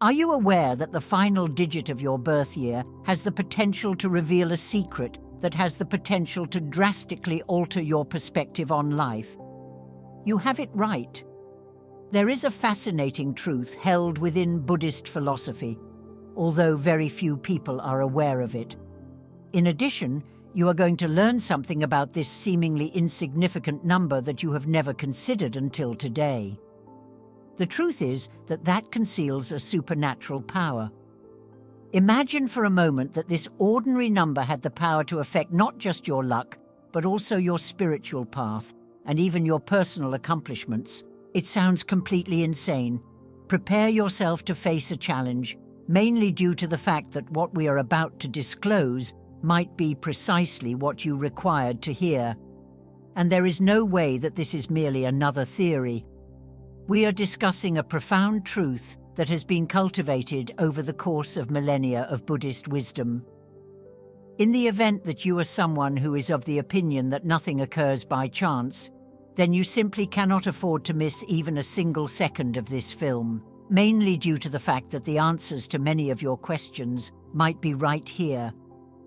Are you aware that the final digit of your birth year has the potential to reveal a secret that has the potential to drastically alter your perspective on life? You have it right. There is a fascinating truth held within Buddhist philosophy, although very few people are aware of it. In addition, you are going to learn something about this seemingly insignificant number that you have never considered until today. The truth is that that conceals a supernatural power. Imagine for a moment that this ordinary number had the power to affect not just your luck, but also your spiritual path, and even your personal accomplishments. It sounds completely insane. Prepare yourself to face a challenge, mainly due to the fact that what we are about to disclose might be precisely what you required to hear. And there is no way that this is merely another theory. We are discussing a profound truth that has been cultivated over the course of millennia of Buddhist wisdom. In the event that you are someone who is of the opinion that nothing occurs by chance, then you simply cannot afford to miss even a single second of this film, mainly due to the fact that the answers to many of your questions might be right here,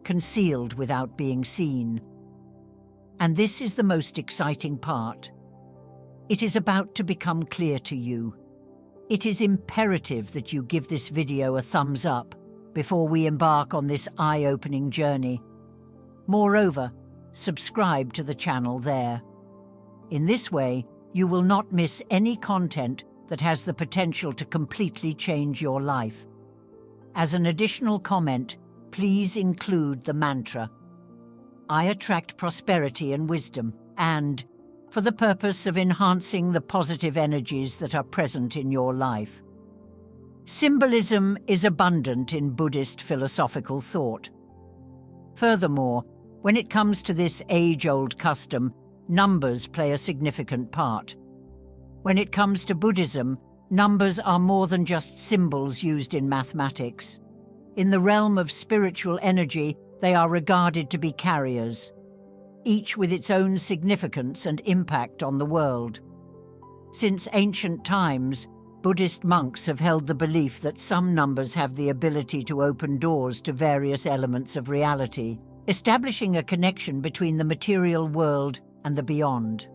concealed without being seen. And this is the most exciting part. It is about to become clear to you. It is imperative that you give this video a thumbs up before we embark on this eye-opening journey. Moreover, subscribe to the channel there. In this way, you will not miss any content that has the potential to completely change your life. As an additional comment, please include the mantra, "I attract prosperity and wisdom," and for the purpose of enhancing the positive energies that are present in your life. Symbolism is abundant in Buddhist philosophical thought. Furthermore, when it comes to this age-old custom, numbers play a significant part. When it comes to Buddhism, numbers are more than just symbols used in mathematics. In the realm of spiritual energy, they are regarded to be carriers, each with its own significance and impact on the world. Since ancient times, Buddhist monks have held the belief that some numbers have the ability to open doors to various elements of reality, establishing a connection between the material world and the beyond.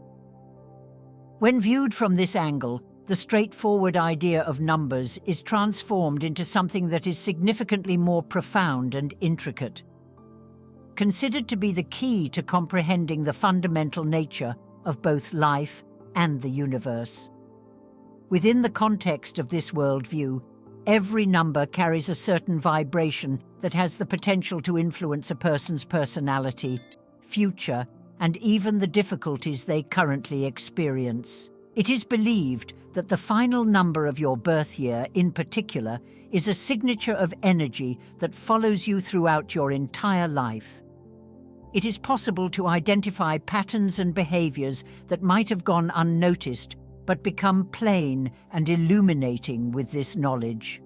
When viewed from this angle, the straightforward idea of numbers is transformed into something that is significantly more profound and intricate. Considered to be the key to comprehending the fundamental nature of both life and the universe. Within the context of this worldview, every number carries a certain vibration that has the potential to influence a person's personality, future, and even the difficulties they currently experience. It is believed that the final number of your birth year, in particular, is a signature of energy that follows you throughout your entire life. It is possible to identify patterns and behaviors that might have gone unnoticed, but become plain and illuminating with this knowledge.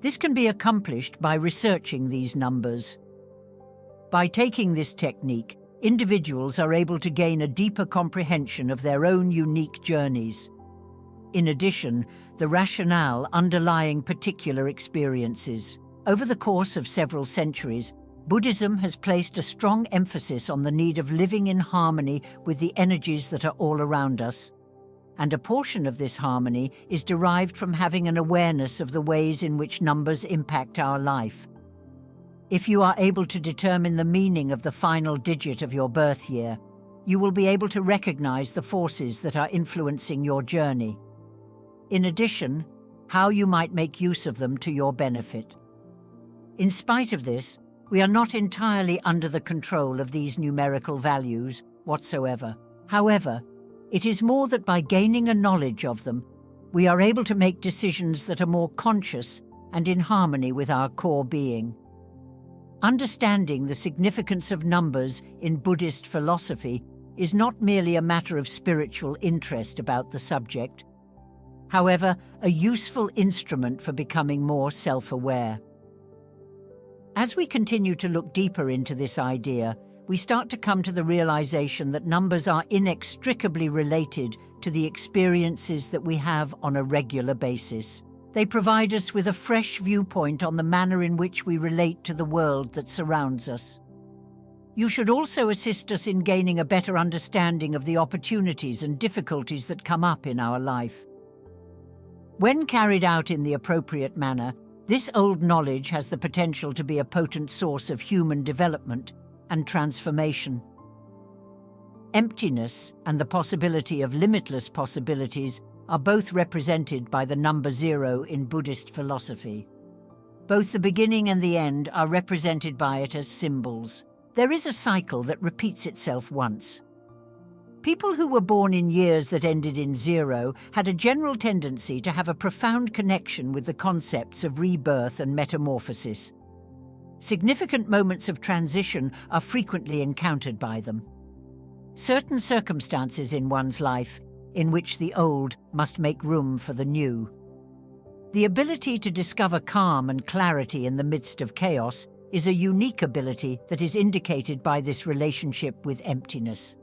This can be accomplished by researching these numbers. By taking this technique, individuals are able to gain a deeper comprehension of their own unique journeys. In addition, the rationale underlying particular experiences. Over the course of several centuries, Buddhism has placed a strong emphasis on the need of living in harmony with the energies that are all around us. And a portion of this harmony is derived from having an awareness of the ways in which numbers impact our life. If you are able to determine the meaning of the final digit of your birth year, you will be able to recognize the forces that are influencing your journey. In addition, how you might make use of them to your benefit. In spite of this, we are not entirely under the control of these numerical values whatsoever. However, it is more that by gaining a knowledge of them, we are able to make decisions that are more conscious and in harmony with our core being. Understanding the significance of numbers in Buddhist philosophy is not merely a matter of spiritual interest about the subject, however, a useful instrument for becoming more self-aware. As we continue to look deeper into this idea, we start to come to the realization that numbers are inextricably related to the experiences that we have on a regular basis. They provide us with a fresh viewpoint on the manner in which we relate to the world that surrounds us. You should also assist us in gaining a better understanding of the opportunities and difficulties that come up in our life. When carried out in the appropriate manner, this old knowledge has the potential to be a potent source of human development and transformation. Emptiness and the possibility of limitless possibilities are both represented by the number 0 in Buddhist philosophy. Both the beginning and the end are represented by it as symbols. There is a cycle that repeats itself once. People who were born in years that ended in 0 had a general tendency to have a profound connection with the concepts of rebirth and metamorphosis. Significant moments of transition are frequently encountered by them. Certain circumstances in one's life in which the old must make room for the new. The ability to discover calm and clarity in the midst of chaos is a unique ability that is indicated by this relationship with emptiness.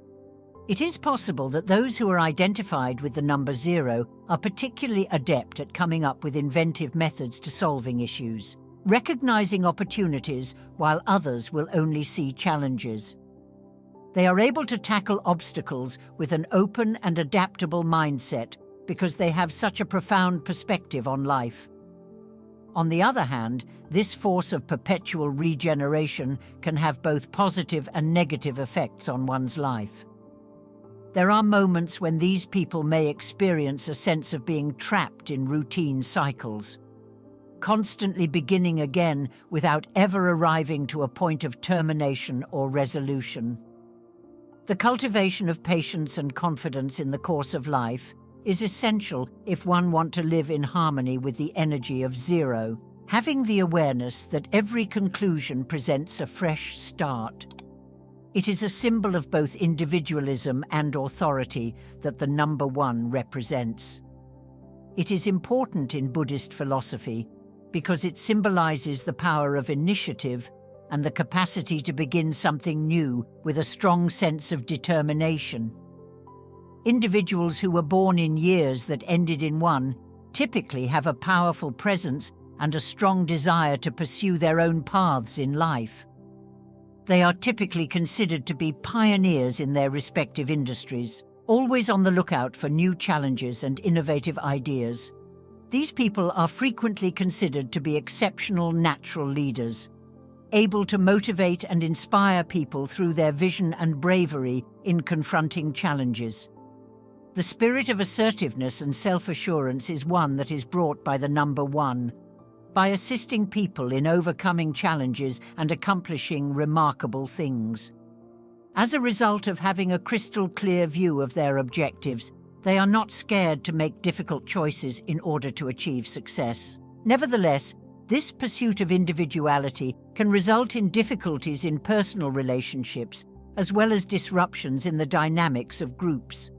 It is possible that those who are identified with the number 0 are particularly adept at coming up with inventive methods to solving issues, recognizing opportunities while others will only see challenges. They are able to tackle obstacles with an open and adaptable mindset because they have such a profound perspective on life. On the other hand, this force of perpetual regeneration can have both positive and negative effects on one's life. There are moments when these people may experience a sense of being trapped in routine cycles, constantly beginning again without ever arriving to a point of termination or resolution. The cultivation of patience and confidence in the course of life is essential if one wants to live in harmony with the energy of 0, having the awareness that every conclusion presents a fresh start. It is a symbol of both individualism and authority that the number 1 represents. It is important in Buddhist philosophy because it symbolizes the power of initiative and the capacity to begin something new with a strong sense of determination. Individuals who were born in years that ended in 1 typically have a powerful presence and a strong desire to pursue their own paths in life. They are typically considered to be pioneers in their respective industries, always on the lookout for new challenges and innovative ideas. These people are frequently considered to be exceptional natural leaders, able to motivate and inspire people through their vision and bravery in confronting challenges. The spirit of assertiveness and self-assurance is one that is brought by the number 1, by assisting people in overcoming challenges and accomplishing remarkable things. As a result of having a crystal clear view of their objectives, they are not scared to make difficult choices in order to achieve success. Nevertheless, this pursuit of individuality can result in difficulties in personal relationships, as well as disruptions in the dynamics of groups.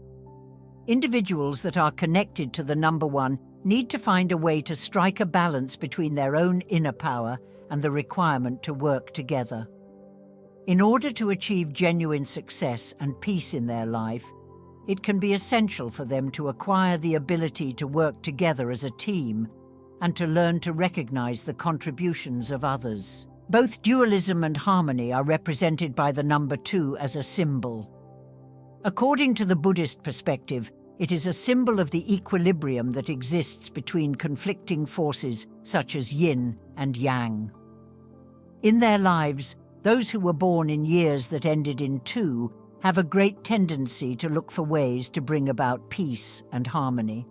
Individuals that are connected to the number 1 need to find a way to strike a balance between their own inner power and the requirement to work together. In order to achieve genuine success and peace in their life, it can be essential for them to acquire the ability to work together as a team and to learn to recognize the contributions of others. Both dualism and harmony are represented by the number 2 as a symbol. According to the Buddhist perspective, it is a symbol of the equilibrium that exists between conflicting forces such as yin and yang. In their lives, those who were born in years that ended in 2 have a great tendency to look for ways to bring about peace and harmony.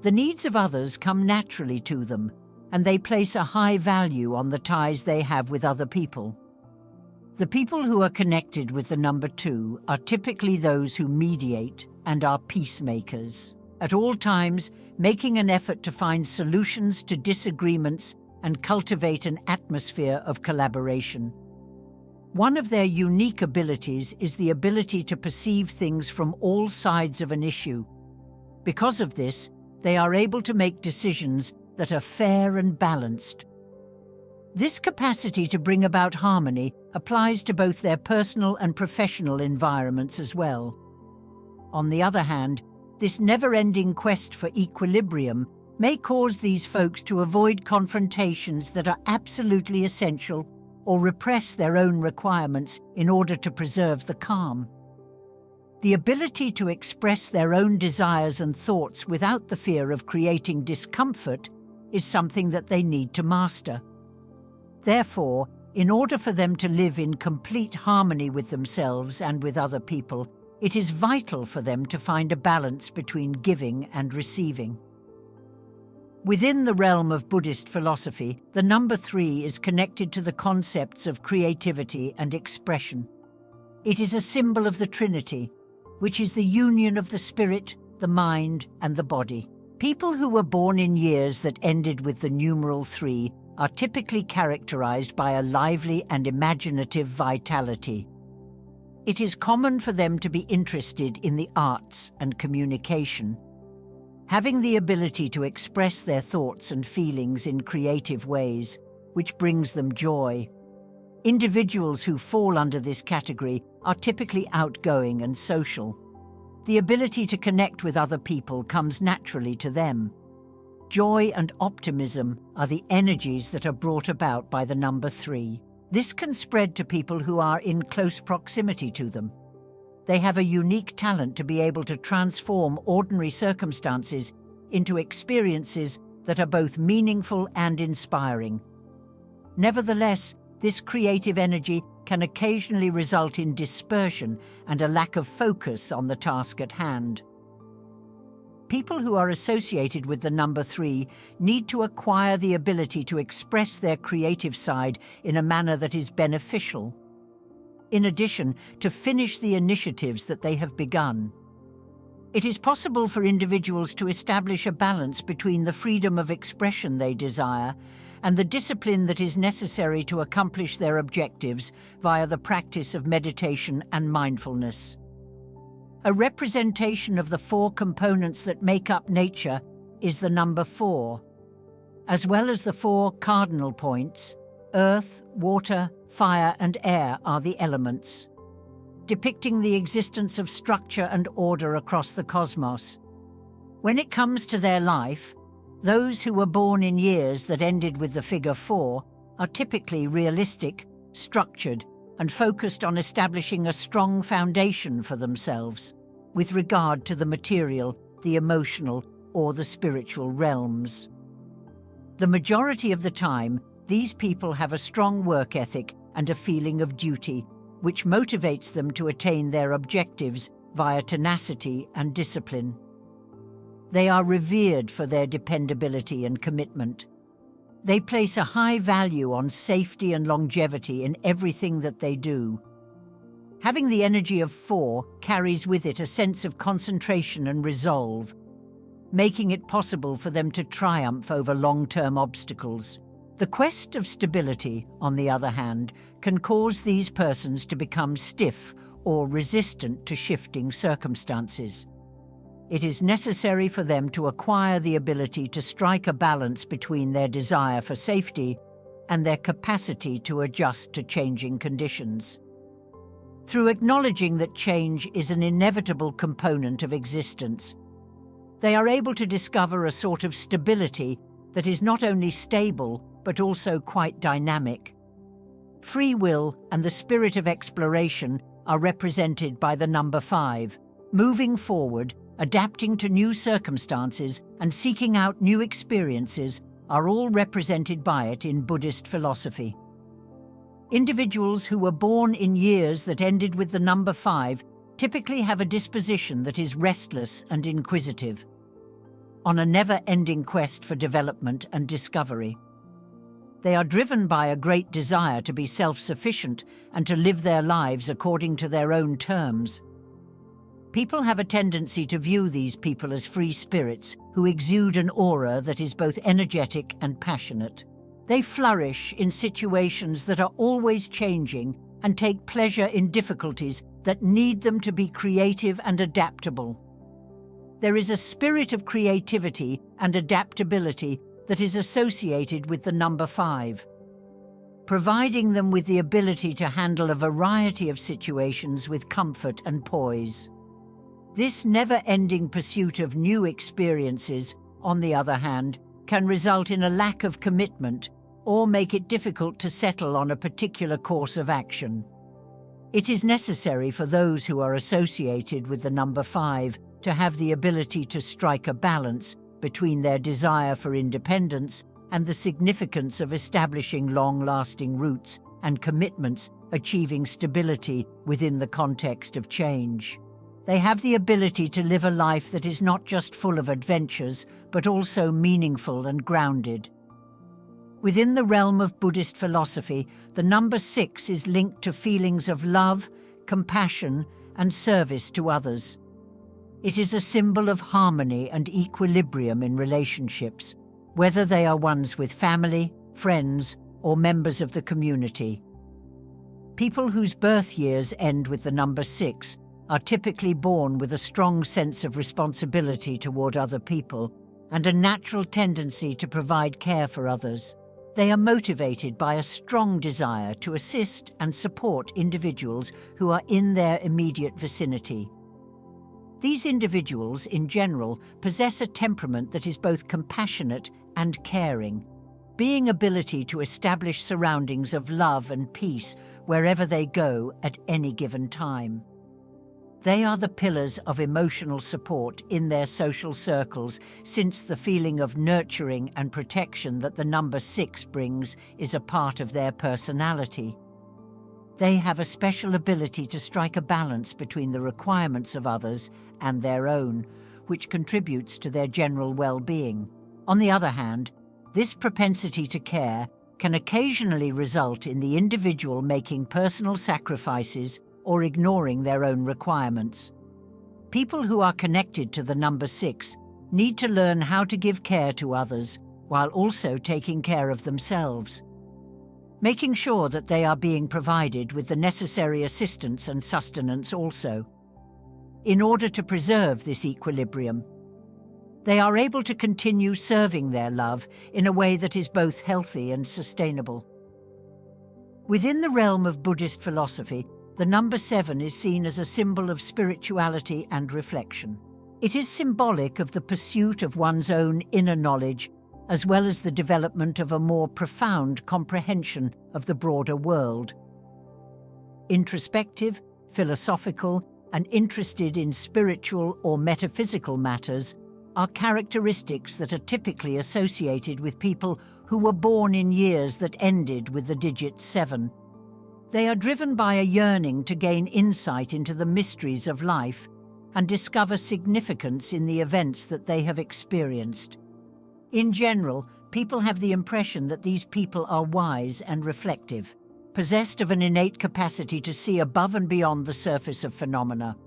The needs of others come naturally to them, and they place a high value on the ties they have with other people. The people who are connected with the number 2 are typically those who mediate and are peacemakers, at all times making an effort to find solutions to disagreements and cultivate an atmosphere of collaboration. One of their unique abilities is the ability to perceive things from all sides of an issue. Because of this, they are able to make decisions that are fair and balanced. This capacity to bring about harmony applies to both their personal and professional environments as well. On the other hand, this never-ending quest for equilibrium may cause these folks to avoid confrontations that are absolutely essential or repress their own requirements in order to preserve the calm. The ability to express their own desires and thoughts without the fear of creating discomfort is something that they need to master. Therefore, in order for them to live in complete harmony with themselves and with other people, it is vital for them to find a balance between giving and receiving. Within the realm of Buddhist philosophy, the number 3 is connected to the concepts of creativity and expression. It is a symbol of the Trinity, which is the union of the spirit, the mind, and the body. People who were born in years that ended with the numeral 3 are typically characterized by a lively and imaginative vitality. It is common for them to be interested in the arts and communication. Having the ability to express their thoughts and feelings in creative ways, which brings them joy. Individuals who fall under this category are typically outgoing and social. The ability to connect with other people comes naturally to them. Joy and optimism are the energies that are brought about by the number 3. This can spread to people who are in close proximity to them. They have a unique talent to be able to transform ordinary circumstances into experiences that are both meaningful and inspiring. Nevertheless, this creative energy can occasionally result in dispersion and a lack of focus on the task at hand. People who are associated with the number 3 need to acquire the ability to express their creative side in a manner that is beneficial. In addition, to finish the initiatives that they have begun. It is possible for individuals to establish a balance between the freedom of expression they desire and the discipline that is necessary to accomplish their objectives via the practice of meditation and mindfulness. A representation of the 4 components that make up nature is the number 4, as well as the 4 cardinal points. Earth, water, fire and air are the elements, depicting the existence of structure and order across the cosmos. When it comes to their life, those who were born in years that ended with the figure 4 are typically realistic, structured, and focused on establishing a strong foundation for themselves with regard to the material, the emotional, or the spiritual realms. The majority of the time, these people have a strong work ethic and a feeling of duty, which motivates them to attain their objectives via tenacity and discipline. They are revered for their dependability and commitment. They place a high value on safety and longevity in everything that they do. Having the energy of 4 carries with it a sense of concentration and resolve, making it possible for them to triumph over long-term obstacles. The quest of stability, on the other hand, can cause these persons to become stiff or resistant to shifting circumstances. It is necessary for them to acquire the ability to strike a balance between their desire for safety and their capacity to adjust to changing conditions. Through acknowledging that change is an inevitable component of existence, they are able to discover a sort of stability that is not only stable but also quite dynamic. Free will and the spirit of exploration are represented by the number 5. Moving forward, adapting to new circumstances, and seeking out new experiences are all represented by it in Buddhist philosophy. Individuals who were born in years that ended with the number 5 typically have a disposition that is restless and inquisitive, on a never-ending quest for development and discovery. They are driven by a great desire to be self-sufficient and to live their lives according to their own terms. People have a tendency to view these people as free spirits who exude an aura that is both energetic and passionate. They flourish in situations that are always changing and take pleasure in difficulties that need them to be creative and adaptable. There is a spirit of creativity and adaptability that is associated with the number 5, providing them with the ability to handle a variety of situations with comfort and poise. This never-ending pursuit of new experiences on the other hand, can result in a lack of commitment or make it difficult to settle on a particular course of action. It is necessary for those who are associated with the number 5 to have the ability to strike a balance between their desire for independence and the significance of establishing long-lasting roots and commitments, achieving stability within the context of change. They have the ability to live a life that is not just full of adventures, but also meaningful and grounded. Within the realm of Buddhist philosophy, the number 6 is linked to feelings of love, compassion, and service to others. It is a symbol of harmony and equilibrium in relationships, whether they are ones with family, friends, or members of the community. People whose birth years end with the number 6 are typically born with a strong sense of responsibility toward other people and a natural tendency to provide care for others. They are motivated by a strong desire to assist and support individuals who are in their immediate vicinity. These individuals, in general, possess a temperament that is both compassionate and caring, being ability to establish surroundings of love and peace wherever they go at any given time. They are the pillars of emotional support in their social circles, since the feeling of nurturing and protection that the number 6 brings is a part of their personality. They have a special ability to strike a balance between the requirements of others and their own, which contributes to their general well-being. On the other hand, this propensity to care can occasionally result in the individual making personal sacrifices or ignoring their own requirements. People who are connected to the number 6 need to learn how to give care to others while also taking care of themselves, making sure that they are being provided with the necessary assistance and sustenance also. In order to preserve this equilibrium, they are able to continue serving their love in a way that is both healthy and sustainable. Within the realm of Buddhist philosophy, the number 7 is seen as a symbol of spirituality and reflection. It is symbolic of the pursuit of one's own inner knowledge, as well as the development of a more profound comprehension of the broader world. Introspective, philosophical, and interested in spiritual or metaphysical matters are characteristics that are typically associated with people who were born in years that ended with the digit 7. They are driven by a yearning to gain insight into the mysteries of life and discover significance in the events that they have experienced. In general, people have the impression that these people are wise and reflective, possessed of an innate capacity to see above and beyond the surface of phenomena.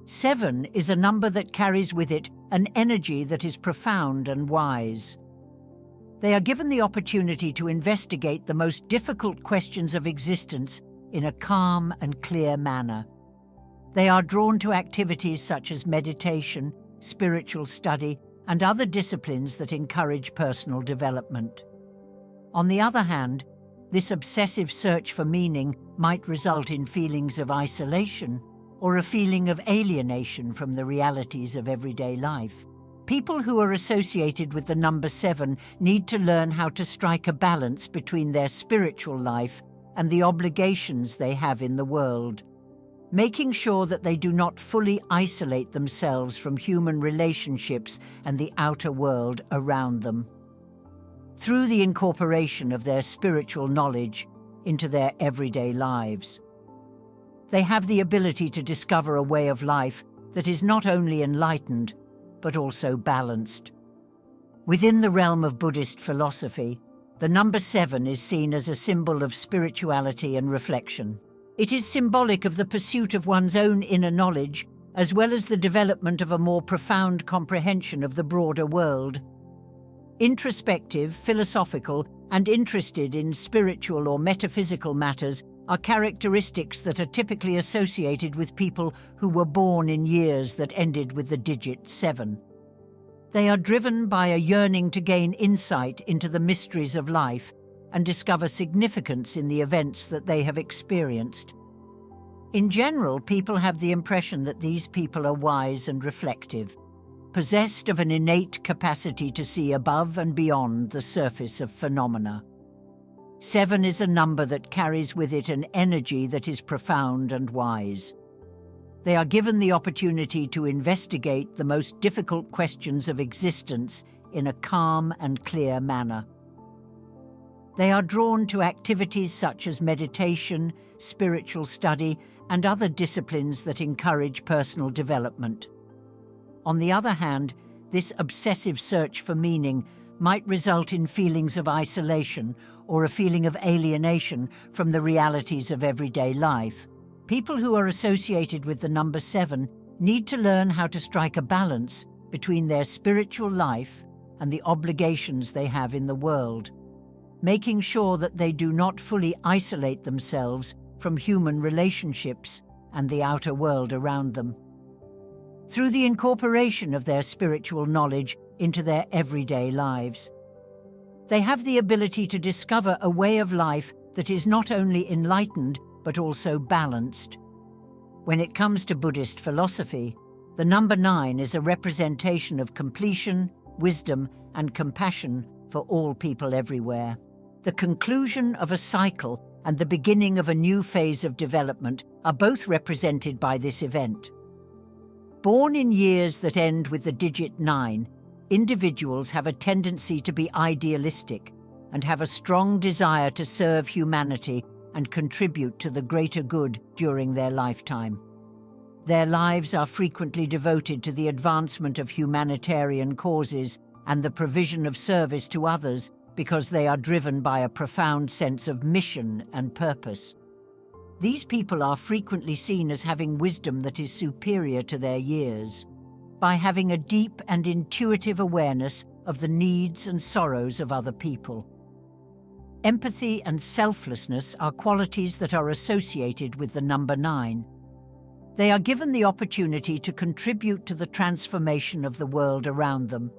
7 is a number that carries with it an energy that is profound and wise. They are given the opportunity to investigate the most difficult questions of existence in a calm and clear manner. They are drawn to activities such as meditation, spiritual study, and other disciplines that encourage personal development. On the other hand, this obsessive search for meaning might result in feelings of isolation or a feeling of alienation from the realities of everyday life. People who are associated with the number 7 need to learn how to strike a balance between their spiritual life and the obligations they have in the world, making sure that they do not fully isolate themselves from human relationships and the outer world around them. Through the incorporation of their spiritual knowledge into their everyday lives, they have the ability to discover a way of life that is not only enlightened, but also balanced. Within the realm of Buddhist philosophy, the number 7 is seen as a symbol of spirituality and reflection. It is symbolic of the pursuit of one's own inner knowledge, as well as the development of a more profound comprehension of the broader world. Introspective, philosophical, and interested in spiritual or metaphysical matters are characteristics that are typically associated with people who were born in years that ended with the digit 7. They are driven by a yearning to gain insight into the mysteries of life and discover significance in the events that they have experienced. In general, people have the impression that these people are wise and reflective, possessed of an innate capacity to see above and beyond the surface of phenomena. 7 is a number that carries with it an energy that is profound and wise. They are given the opportunity to investigate the most difficult questions of existence in a calm and clear manner. They are drawn to activities such as meditation, spiritual study, and other disciplines that encourage personal development. On the other hand, this obsessive search for meaning might result in feelings of isolation or a feeling of alienation from the realities of everyday life. People who are associated with the number 7 need to learn how to strike a balance between their spiritual life and the obligations they have in the world, making sure that they do not fully isolate themselves from human relationships and the outer world around them. Through the incorporation of their spiritual knowledge into their everyday lives, they have the ability to discover a way of life that is not only enlightened but also balanced. When it comes to Buddhist philosophy, the number 9 is a representation of completion, wisdom, and compassion for all people everywhere. The conclusion of a cycle and the beginning of a new phase of development are both represented by this event. Born in years that end with the digit 9, individuals have a tendency to be idealistic and have a strong desire to serve humanity and contribute to the greater good during their lifetime. Their lives are frequently devoted to the advancement of humanitarian causes and the provision of service to others because they are driven by a profound sense of mission and purpose. These people are frequently seen as having wisdom that is superior to their years, by having a deep and intuitive awareness of the needs and sorrows of other people. Empathy and selflessness are qualities that are associated with the number 9. They are given the opportunity to contribute to the transformation of the world around them.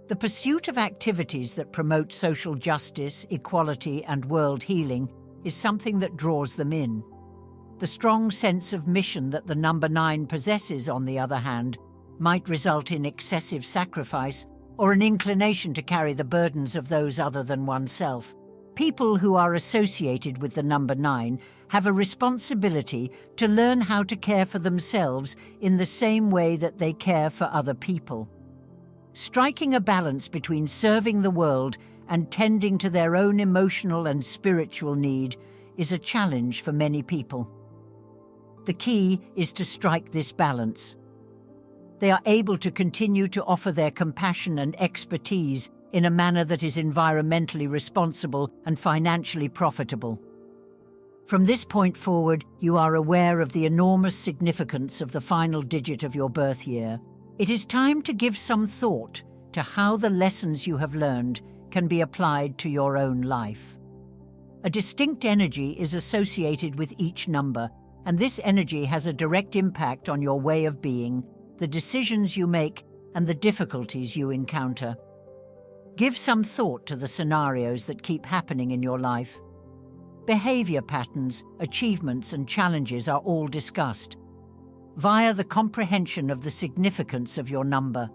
The pursuit of activities that promote social justice, equality, and world healing is something that draws them in. The strong sense of mission that the number 9 possesses, on the other hand, might result in excessive sacrifice or an inclination to carry the burdens of those other than oneself. People who are associated with the number 9 have a responsibility to learn how to care for themselves in the same way that they care for other people. Striking a balance between serving the world and tending to their own emotional and spiritual need is a challenge for many people. The key is to strike this balance. They are able to continue to offer their compassion and expertise in a manner that is environmentally responsible and financially profitable. From this point forward, you are aware of the enormous significance of the final digit of your birth year. It is time to give some thought to how the lessons you have learned can be applied to your own life. A distinct energy is associated with each number, and this energy has a direct impact on your way of being, the decisions you make, and the difficulties you encounter. Give some thought to the scenarios that keep happening in your life. Behavior patterns, achievements, and challenges are all discussed. Via the comprehension of the significance of your number,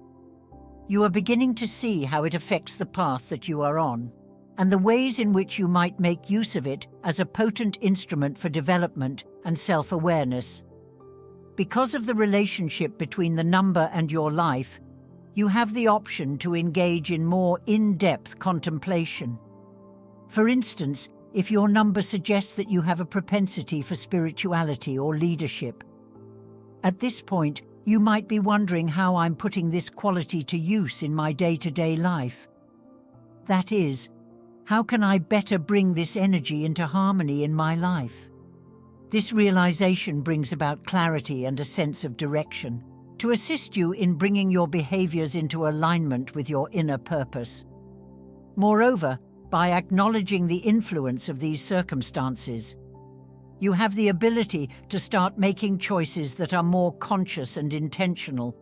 you are beginning to see how it affects the path that you are on, and the ways in which you might make use of it as a potent instrument for development and self-awareness. Because of the relationship between the number and your life, you have the option to engage in more in-depth contemplation. For instance, if your number suggests that you have a propensity for spirituality or leadership, at this point, you might be wondering how I'm putting this quality to use in my day-to-day life. That is, how can I better bring this energy into harmony in my life? This realization brings about clarity and a sense of direction to assist you in bringing your behaviors into alignment with your inner purpose. Moreover, by acknowledging the influence of these circumstances, you have the ability to start making choices that are more conscious and intentional,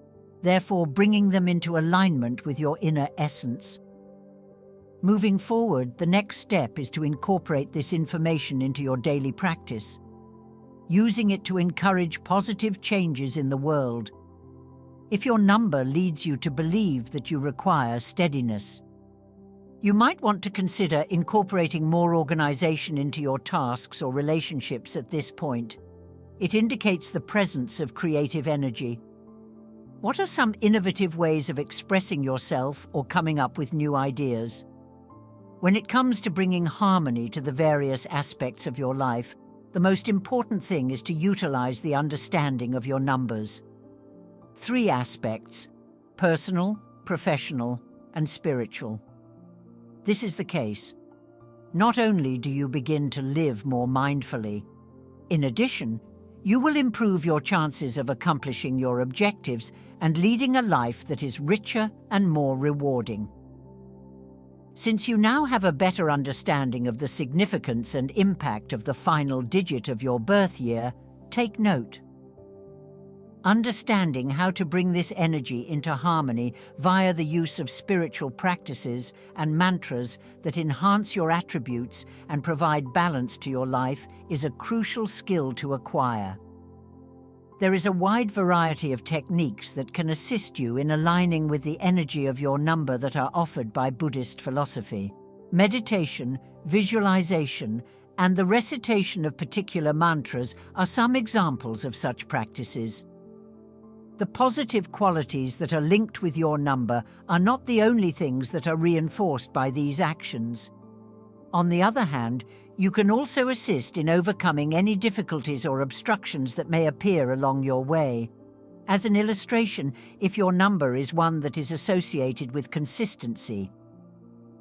therefore bringing them into alignment with your inner essence. Moving forward, the next step is to incorporate this information into your daily practice, using it to encourage positive changes in the world. if your number leads you to believe that you require steadiness. You might want to consider incorporating more organization into your tasks or relationships at this point. It indicates the presence of creative energy. What are some innovative ways of expressing yourself or coming up with new ideas? When it comes to bringing harmony to the various aspects of your life, the most important thing is to utilize the understanding of your numbers. 3 aspects: personal, professional, and spiritual. This is the case. Not only do you begin to live more mindfully, in addition, you will improve your chances of accomplishing your objectives and leading a life that is richer and more rewarding. Since you now have a better understanding of the significance and impact of the final digit of your birth year, take note. Understanding how to bring this energy into harmony via the use of spiritual practices and mantras that enhance your attributes and provide balance to your life is a crucial skill to acquire. There is a wide variety of techniques that can assist you in aligning with the energy of your number that are offered by Buddhist philosophy. Meditation, visualization, and the recitation of particular mantras are some examples of such practices. The positive qualities that are linked with your number are not the only things that are reinforced by these actions. On the other hand, you can also assist in overcoming any difficulties or obstructions that may appear along your way. As an illustration, if your number is one that is associated with consistency,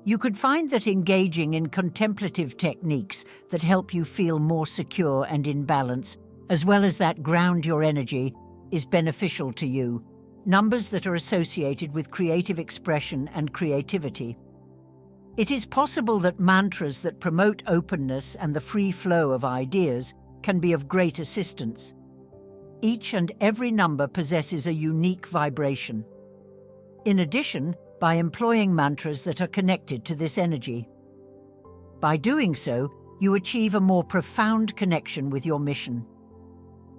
you could find that engaging in contemplative techniques that help you feel more secure and in balance, as well as that ground your energy, is beneficial to you. Numbers that are associated with creative expression and creativity. It is possible that mantras that promote openness and the free flow of ideas can be of great assistance. Each and every number possesses a unique vibration. In addition, by employing mantras that are connected to this energy. By doing so, you achieve a more profound connection with your mission.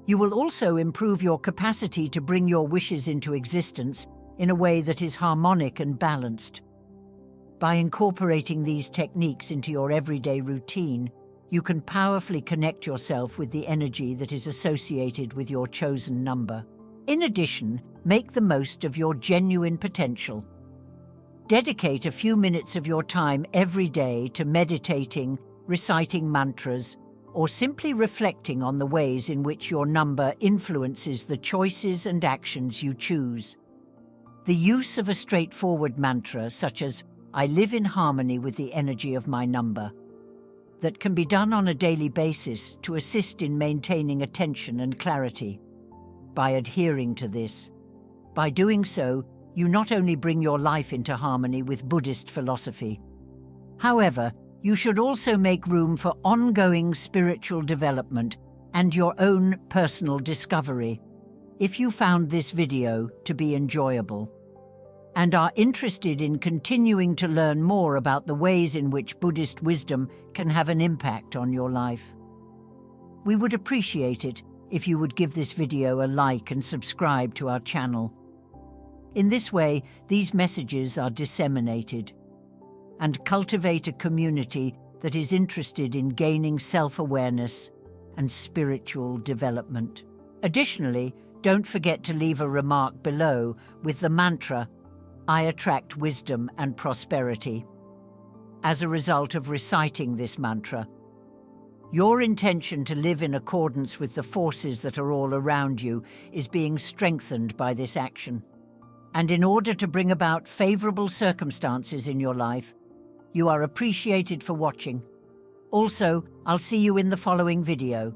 You will also improve your capacity to bring your wishes into existence in a way that is harmonic and balanced. By incorporating these techniques into your everyday routine, you can powerfully connect yourself with the energy that is associated with your chosen number. In addition, make the most of your genuine potential. Dedicate a few minutes of your time every day to meditating, reciting mantras, or simply reflecting on the ways in which your number influences the choices and actions you choose. The use of a straightforward mantra such as "I live in harmony with the energy of my number," that can be done on a daily basis to assist in maintaining attention and clarity. By adhering to this, by doing so, you not only bring your life into harmony with Buddhist philosophy. However, you should also make room for ongoing spiritual development and your own personal discovery. If you found this video to be enjoyable and are interested in continuing to learn more about the ways in which Buddhist wisdom can have an impact on your life, we would appreciate it if you would give this video a like and subscribe to our channel. In this way, these messages are disseminated and cultivate a community that is interested in gaining self-awareness and spiritual development. Additionally, don't forget to leave a remark below with the mantra, "I attract wisdom and prosperity." As a result of reciting this mantra, your intention to live in accordance with the forces that are all around you is being strengthened by this action. And in order to bring about favorable circumstances in your life, you are appreciated for watching. Also, I'll see you in the following video.